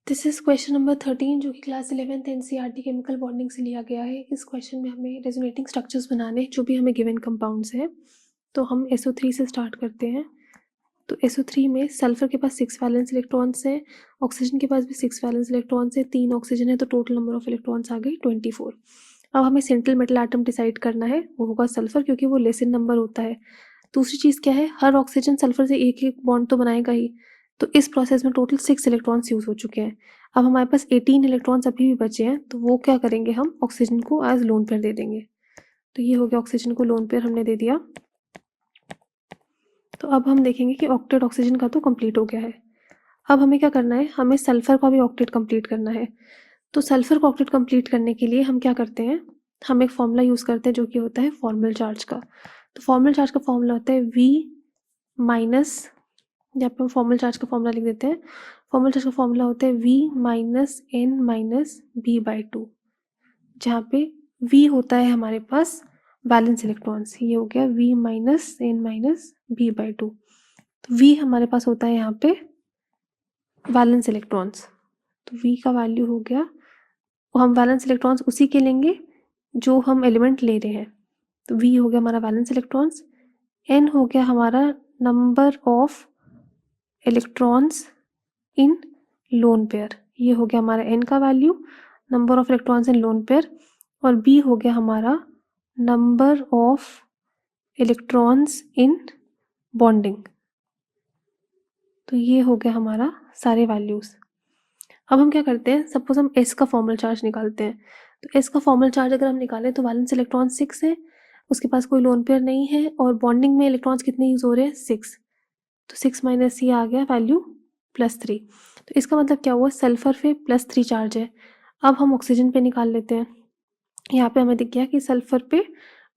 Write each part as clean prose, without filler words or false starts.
This is question number 13 जो कि class 11th NCERT chemical bonding से लिया गया है। इस क्वेश्चन में हमें रेजोनेटिंग स्ट्रक्चर्स बनाने हैं जो भी हमें गिवन कंपाउंड्स हैं। तो हम SO3 से स्टार्ट करते हैं। तो SO3 में सल्फर के पास 6 वैलेंस इलेक्ट्रॉन्स हैं, ऑक्सीजन के पास भी 6 वैलेंस इलेक्ट्रॉन्स हैं, 3 ऑक्सीजन है, तो टोटल नंबर ऑफ इलेक्ट्रॉन्स आ गए 24। अब हमें सेंट्रल मेटल एटम डिसाइड करना है, वो होगा सल्फर क्योंकि वो लेस इन नंबर होता है। दूसरी चीज़ क्या है, हर ऑक्सीजन सल्फर से एक एक बॉन्ड तो बनाएगा ही। तो इस प्रोसेस में टोटल 6 इलेक्ट्रॉन्स यूज हो चुके हैं। अब हमारे पास 18 इलेक्ट्रॉन्स अभी भी बचे हैं, तो वो क्या करेंगे, हम ऑक्सीजन को एज लोन पेयर दे देंगे। तो ये हो गया, ऑक्सीजन को लोन पेयर हमने दे दिया। तो अब हम देखेंगे कि ऑक्टेट ऑक्सीजन का तो कंप्लीट हो गया है। अब हमें क्या करना है, हमें सल्फर का भी ऑक्टेट कंप्लीट करना है। तो सल्फर को ऑक्टेट कंप्लीट करने के लिए हम क्या करते हैं, हम एक फॉर्मूला यूज़ करते हैं जो कि होता है फॉर्मल चार्ज का। तो फॉर्मल चार्ज का फॉर्मूला होता है V माइनस, यहाँ पे हम फॉर्मल चार्ज का फॉर्मूला लिख देते हैं। फॉर्मल चार्ज का फॉर्मूला होता है V minus N minus B by two, जहाँ पे V होता है हमारे पास वैलेंस इलेक्ट्रॉन्स। ये हो गया V minus N minus B by two. तो V हमारे पास होता है यहाँ पे वैलेंस इलेक्ट्रॉन्स। तो V का वैल्यू हो गया, हम वैलेंस इलेक्ट्रॉन्स उसी के लेंगे जो हम एलिमेंट ले रहे हैं। तो V हो गया हमारा वैलेंस इलेक्ट्रॉन्स, N हो गया हमारा number of electrons in lone pair. ये हो गया हमारा N का value, number of electrons in lone pair. और B हो गया हमारा number of electrons in bonding. तो ये हो गया हमारा सारे वैल्यूज़। अब हम क्या करते हैं, सपोज हम S का फॉर्मल चार्ज निकालते हैं। तो S का फॉर्मल चार्ज अगर हम निकालें तो वैलेंस इलेक्ट्रॉन 6 है, उसके पास कोई लोन पेयर नहीं है, और बॉन्डिंग में इलेक्ट्रॉन्स कितने यूज हो रहे हैं, 6। तो 6 माइनस ये आ गया वैल्यू +3। तो इसका मतलब क्या हुआ, सल्फर पे +3 चार्ज है। अब हम ऑक्सीजन पे निकाल लेते हैं। यहाँ पे हमें दिख गया कि सल्फर पे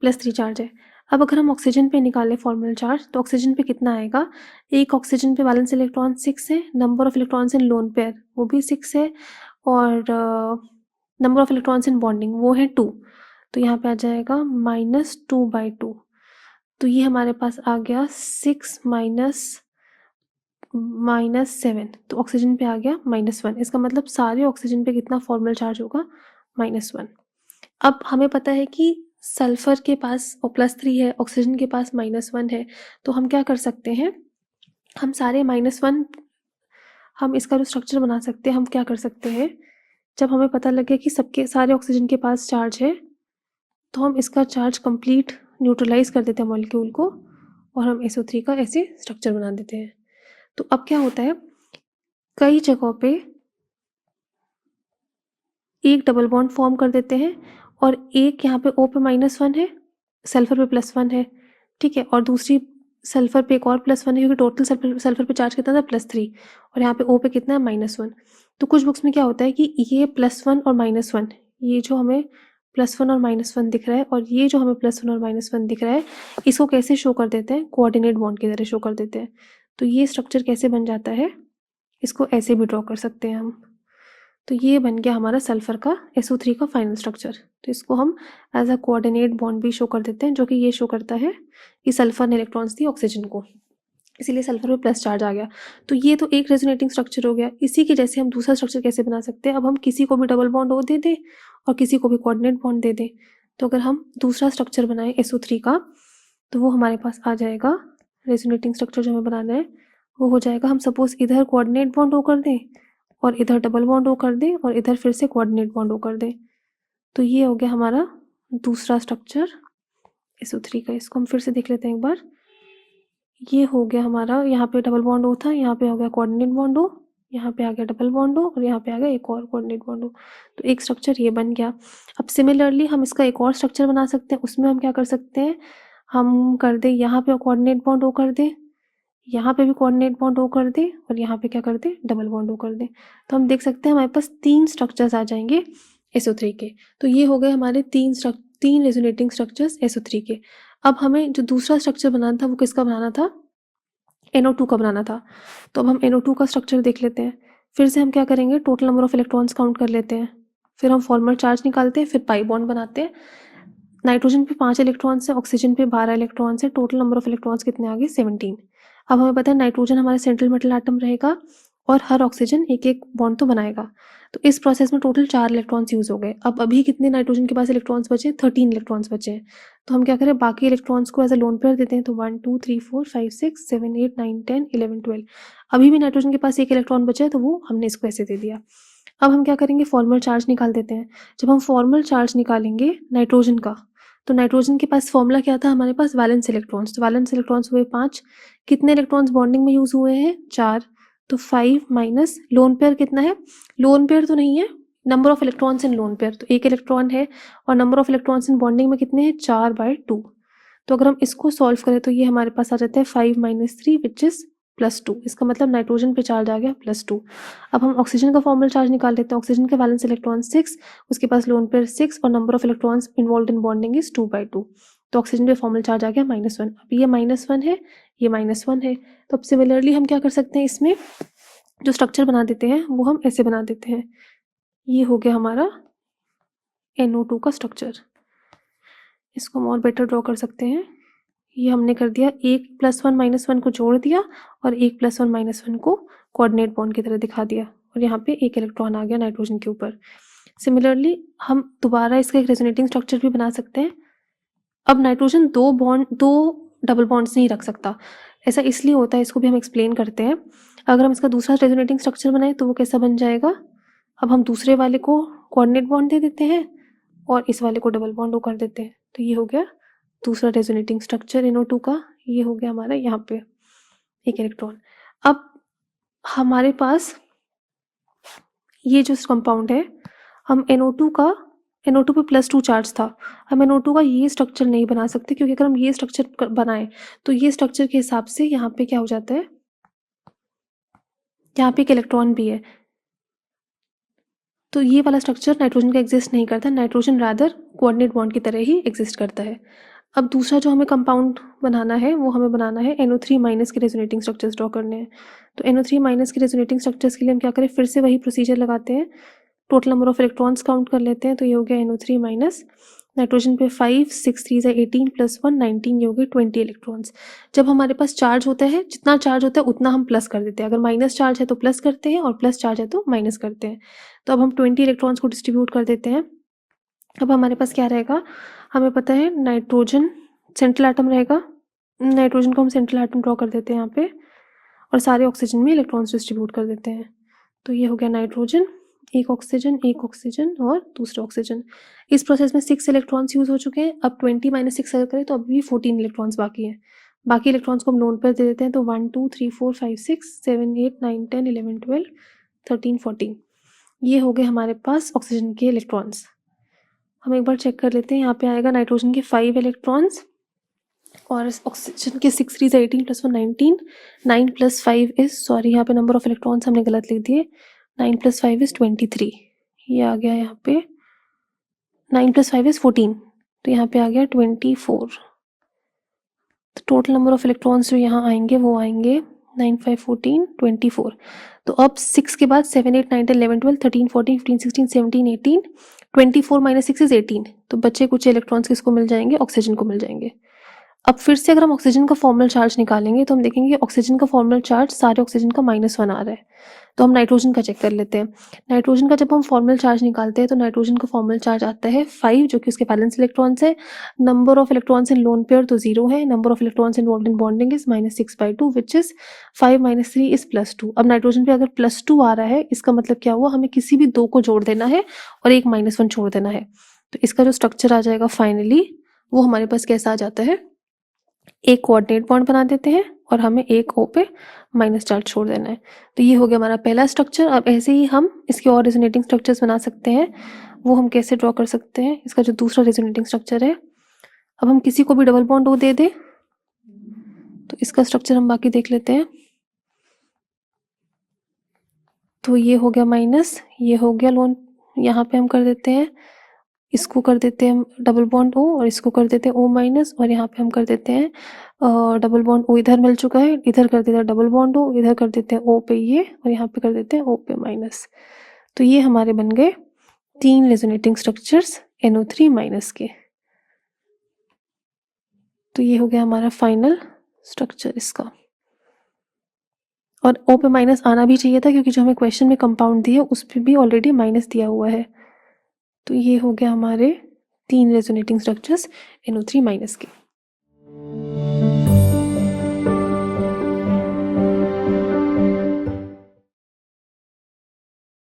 +3 चार्ज है। अब अगर हम ऑक्सीजन पे निकालें फॉर्मल चार्ज, तो ऑक्सीजन पे कितना आएगा, एक ऑक्सीजन पे वैलेंस इलेक्ट्रॉन 6 है, number of electrons in lone pair वो भी 6 है, और number of electrons in bonding वो है 2। तो यहाँ पे आ जाएगा -2/2। तो ये हमारे पास आ गया 6 -7। तो ऑक्सीजन पे आ गया -1। इसका मतलब सारे ऑक्सीजन पे कितना फॉर्मल चार्ज होगा, -1। अब हमें पता है कि सल्फर के पास +3 है, ऑक्सीजन के पास -1 है। तो हम क्या कर सकते हैं, हम सारे -1, हम इसका जो स्ट्रक्चर बना सकते हैं, हम क्या कर सकते हैं, जब हमें पता लगे कि सबके सारे ऑक्सीजन के पास चार्ज है, तो हम इसका चार्ज कंप्लीट न्यूट्रलाइज कर देते हैं मॉलिक्यूल को, और हम SO3 का ऐसे स्ट्रक्चर बना देते हैं। तो अब क्या होता है, कई जगहों पे एक डबल बॉन्ड फॉर्म कर देते हैं, और एक यहाँ पे O पे -1 है, सल्फर पे +1 है, ठीक है, और दूसरी सल्फर पे एक और +1 है क्योंकि टोटल सल्फर पे चार्ज कितना था, +3, और यहाँ पे O पे कितना है, -1। तो कुछ बुक्स में क्या होता है कि ये +1 और -1, ये जो हमें +1 और -1 दिख रहा है, और ये जो हमें +1 और -1 दिख रहा है, इसको कैसे शो कर देते हैं, कोऑर्डिनेट बॉन्ड की तरह शो कर देते हैं। तो ये स्ट्रक्चर कैसे बन जाता है, इसको ऐसे भी ड्रॉ कर सकते हैं हम। तो ये बन गया हमारा सल्फर का SO3 का फाइनल स्ट्रक्चर। तो इसको हम एज अ कोऑर्डिनेट बॉन्ड भी शो कर देते हैं, जो कि ये शो करता है कि सल्फर ने इलेक्ट्रॉन्स दी ऑक्सीजन को, इसीलिए सल्फर में प्लस चार्ज आ गया। तो ये तो एक रेजोनेटिंग स्ट्रक्चर हो गया। इसी के जैसे हम दूसरा स्ट्रक्चर कैसे बना सकते हैं, अब हम किसी को भी डबल बॉन्ड ओ दे दें और किसी को भी कोऑर्डिनेट बॉन्ड दे दें। तो अगर हम दूसरा स्ट्रक्चर बनाएं SO3 का, तो वो हमारे पास आ जाएगा, रेजोनेटिंग स्ट्रक्चर जो हमें बनाना है वो हो जाएगा, हम सपोज इधर कोऑर्डिनेट बॉन्ड ओ कर दें, और इधर डबल बॉन्ड ओ कर दें, और इधर फिर से कोऑर्डिनेट बॉन्ड ओ कर दें। तो ये हो गया हमारा दूसरा स्ट्रक्चर SO3 का। इसको हम फिर से देख लेते हैं एक बार। ये हो गया हमारा, यहाँ पे डबल बॉन्ड ओ था, यहाँ पे हो गया कोऑर्डिनेट बॉन्ड ओ, यहाँ पे आ गया डबल बॉन्ड ओ, और यहाँ पे आ गया एक और कोऑर्डिनेट बॉन्ड ओ। तो एक स्ट्रक्चर ये बन गया। अब सिमिलरली हम इसका एक और स्ट्रक्चर बना सकते हैं। उसमें हम क्या कर सकते हैं, हम कर दें यहाँ पे कोऑर्डिनेट बॉन्ड ओ कर दें, यहाँ पे भी कोऑर्डिनेट बॉन्ड ओ कर दें, और यहाँ पे क्या कर दें, डबल बॉन्ड ओ कर दें। तो हम देख सकते हैं हमारे पास 3 स्ट्रक्चर्स आ जाएंगे SO3 के। तो ये हो गए हमारे 3 रेजोनेटिंग स्ट्रक्चर्स SO3 के। अब हमें जो दूसरा स्ट्रक्चर बनाना था वो किसका बनाना था, NO2 का बनाना था। तो अब हम NO2 का स्ट्रक्चर देख लेते हैं। फिर से हम क्या करेंगे, total number of electrons count कर लेते हैं, फिर हम फॉर्मल चार्ज निकालते हैं, फिर पाई बॉन्ड बनाते हैं, नाइट्रोजन पे 5 इलेक्ट्रॉन्स है, ऑक्सीजन पे 12 इलेक्ट्रॉन्स है, टोटल नंबर ऑफ इलेक्ट्रॉन्स कितने आ गए 17। अब हमें पता है नाइट्रोजन हमारा सेंट्रल मेटल एटम रहेगा और हर ऑक्सीजन एक एक बॉन्ड तो बनाएगा, तो इस प्रोसेस में टोटल 4 इलेक्ट्रॉन्स यूज हो गए। अब अभी कितने नाइट्रोजन के पास इलेक्ट्रॉन्स बचे, 13 इलेक्ट्रॉन्स बचे हैं। तो हम क्या करें, बाकी इलेक्ट्रॉन्स को एज अ लोन पेयर देते हैं, तो 1 2 3 4 5 6 7 8 9 10 11 12। अभी भी नाइट्रोजन के पास एक इलेक्ट्रॉन बचा है, तो वो हमने इसको ऐसे दे दिया। अब हम क्या करेंगे, फॉर्मल चार्ज निकाल देते हैं। जब हम फॉर्मल चार्ज निकालेंगे नाइट्रोजन का, तो नाइट्रोजन के पास फॉर्मूला क्या था, हमारे पास वैलेंस इलेक्ट्रॉन्स, तो वैलेंस इलेक्ट्रॉन्स हुए 5। कितने इलेक्ट्रॉन्स बॉन्डिंग में यूज हुए हैं, 4, तो 5 माइनस लोन पेयर कितना है, लोन पेयर तो नहीं है, number of electrons in lone pair, तो एक इलेक्ट्रॉन है और number of electrons in bonding में कितने हैं, 4/2। तो अगर हम इसको सॉल्व करें तो ये हमारे पास आ जाता है 5 - 3 विच इज +2। इसका मतलब नाइट्रोजन पे चार्ज आ गया +2। अब हम ऑक्सीजन का फॉर्मल चार्ज निकाल लेते हैं। ऑक्सीजन के वैलेंस इलेक्ट्रॉन 6, उसके पास लोन पेयर 6 और number of electrons involve in bonding is 2/2। तो ऑक्सीजन पे फॉर्मल चार्ज आ गया -1। अब ये -1 है, ये -1 है, तो अब सिमिलरली हम क्या कर सकते हैं, इसमें जो स्ट्रक्चर बना देते हैं वो हम ऐसे बना देते हैं। ये हो गया हमारा NO2 का स्ट्रक्चर। इसको हम और बेटर ड्रॉ कर सकते हैं। ये हमने कर दिया, 1 +1 -1 को जोड़ दिया और 1 +1 -1 को कोऑर्डिनेट बॉन्ड की तरह दिखा दिया, और यहाँ पे एक इलेक्ट्रॉन आ गया नाइट्रोजन के ऊपर। सिमिलरली हम दोबारा इसका एक रेजोनेटिंग स्ट्रक्चर भी बना सकते हैं। अब नाइट्रोजन दो डबल बॉन्ड्स नहीं रख सकता, ऐसा इसलिए होता है, इसको भी हम एक्सप्लेन करते हैं। अगर हम इसका दूसरा रेजोनेटिंग स्ट्रक्चर बनाए तो वो कैसा बन जाएगा, अब हम दूसरे वाले को कोऑर्डिनेट बॉन्ड दे देते हैं और इस वाले को डबल बॉन्ड कर देते हैं, तो ये हो गया दूसरा रेजोनेटिंग स्ट्रक्चर NO2 का। ये हो गया हमारा यहाँ पे एक इलेक्ट्रॉन। अब हमारे पास ये जो कंपाउंड है, हम NO2 पे +2 चार्ज था, हम NO2 का ये स्ट्रक्चर नहीं बना सकते, क्योंकि अगर हम ये स्ट्रक्चर बनाए तो ये स्ट्रक्चर के हिसाब से यहाँ पे क्या हो जाता है, यहाँ पे एक इलेक्ट्रॉन भी है, तो ये वाला स्ट्रक्चर नाइट्रोजन का एग्जिस्ट नहीं करता। नाइट्रोजन रादर कोऑर्डिनेट बॉन्ड की तरह ही एग्जिस्ट करता है। अब दूसरा जो हमें कंपाउंड बनाना है वो हमें बनाना है NO3- के रेजोनेटिंग स्ट्रक्चर्स ड्रॉ करने हैं। तो NO3- के रेजोनेटिंग स्ट्रक्चर्स के लिए हम क्या करें, फिर से वही प्रोसीजर लगाते हैं, total number of electrons count कर लेते हैं। तो ये हो गया NO3-, नाइट्रोजन पे 5 6 3 18 +1 19, ये हो गए 20 इलेक्ट्रॉन्स। जब हमारे पास चार्ज होता है, जितना चार्ज होता है उतना हम प्लस कर देते हैं, अगर माइनस चार्ज है तो प्लस करते हैं और प्लस चार्ज है तो माइनस करते हैं। तो अब हम 20 इलेक्ट्रॉन्स को डिस्ट्रीब्यूट कर देते हैं। अब हमारे पास क्या रहेगा, हमें पता है नाइट्रोजन सेंट्रल एटम रहेगा, नाइट्रोजन को हम सेंट्रल एटम ड्रॉ कर देते हैं यहाँ पे, और सारे ऑक्सीजन में इलेक्ट्रॉन्स डिस्ट्रीब्यूट कर देते हैं। तो ये हो गया नाइट्रोजन, एक ऑक्सीजन और दूसरा ऑक्सीजन। इस प्रोसेस में 6 इलेक्ट्रॉन्स यूज हो चुके हैं। अब 20 - 6 अगर करें तो अभी भी 14 इलेक्ट्रॉन्स बाकी हैं। बाकी इलेक्ट्रॉन्स को हम लोन पर दे देते हैं, तो 1 2 3 4 5 6 7 8 9 10 11 12 13 14, ये हो गए हमारे पास ऑक्सीजन के इलेक्ट्रॉन्स। हम एक बार चेक कर लेते हैं, यहाँ पे आएगा नाइट्रोजन के 5 इलेक्ट्रॉन्स और ऑक्सीजन के 6 3 18 +1 19, 9 + 5 इज, सॉरी यहाँ पे नंबर ऑफ इलेक्ट्रॉन्स हमने गलत लिख दिए, 9 + 5 इज 23, ये आ गया यहाँ पे 9 + 5 इज 14, तो यहाँ पे आ गया 24। तो टोटल नंबर ऑफ इलेक्ट्रॉन्स जो यहाँ आएंगे वो आएंगे 9 5 14 24। तो अब 6 के बाद 7 8 9 10 11 12 13 14 15 16 17 18, 24 - 6 इज 18, तो बच्चे कुछ इलेक्ट्रॉन्स किसको मिल जाएंगे, ऑक्सीजन को मिल जाएंगे। अब फिर से अगर हम ऑक्सीजन का फॉर्मल चार्ज निकालेंगे तो हम देखेंगे ऑक्सीजन का फॉर्मल चार्ज सारे ऑक्सीजन का -1 आ रहा है, तो हम नाइट्रोजन का चेक कर लेते हैं। नाइट्रोजन का जब हम फॉर्मल चार्ज निकालते हैं तो नाइट्रोजन का फॉर्मल चार्ज आता है 5, जो कि उसके बैलेंस इलेक्ट्रॉन्स है। Number of electrons in lone pair तो 0 है, number of electrons involved in bonding is -6/2 which is 5 - 3 is +2। अब नाइट्रोजन पे अगर +2 आ रहा है, इसका मतलब क्या हुआ, हमें किसी भी 2 को जोड़ देना है और एक -1 छोड़ देना है। तो इसका जो स्ट्रक्चर आ जाएगा फाइनली, वो हमारे पास कैसा आ जाता है, एक कोऑर्डिनेट बॉन्ड बना देते हैं और हमें एक O पे माइनस चार्ज छोड़ देना है। तो ये हो गया हमारा पहला स्ट्रक्चर। अब ऐसे ही हम इसके और रेजोनेटिंग स्ट्रक्चर्स बना सकते हैं, वो हम कैसे ड्रॉ कर सकते हैं। इसका जो दूसरा रेजोनेटिंग स्ट्रक्चर है, अब हम किसी को भी डबल बॉन्ड O दे दें तो इसका स्ट्रक्चर हम बाकी देख लेते हैं। तो ये हो गया माइनस, ये हो गया लोन, यहाँ पे हम कर देते हैं, इसको कर देते हैं डबल बॉन्ड O और इसको कर देते हैं O-, और यहाँ पे हम कर देते हैं डबल बॉन्ड O इधर मिल चुका है, इधर कर देते हैं डबल बॉन्ड O, इधर कर देते हैं O पे ये, और यहाँ पे कर देते हैं O पे माइनस। तो ये हमारे बन गए 3 रेजोनेटिंग स्ट्रक्चर्स NO3- के। तो ये हो गया हमारा फाइनल स्ट्रक्चर इसका। और O पे माइनस आना भी चाहिए था क्योंकि जो हमें क्वेश्चन में कंपाउंड दिया उस पर भी ऑलरेडी माइनस दिया हुआ है। तो ये हो गया हमारे 3 रेजोनेटिंग स्ट्रक्चर्स NO3- के।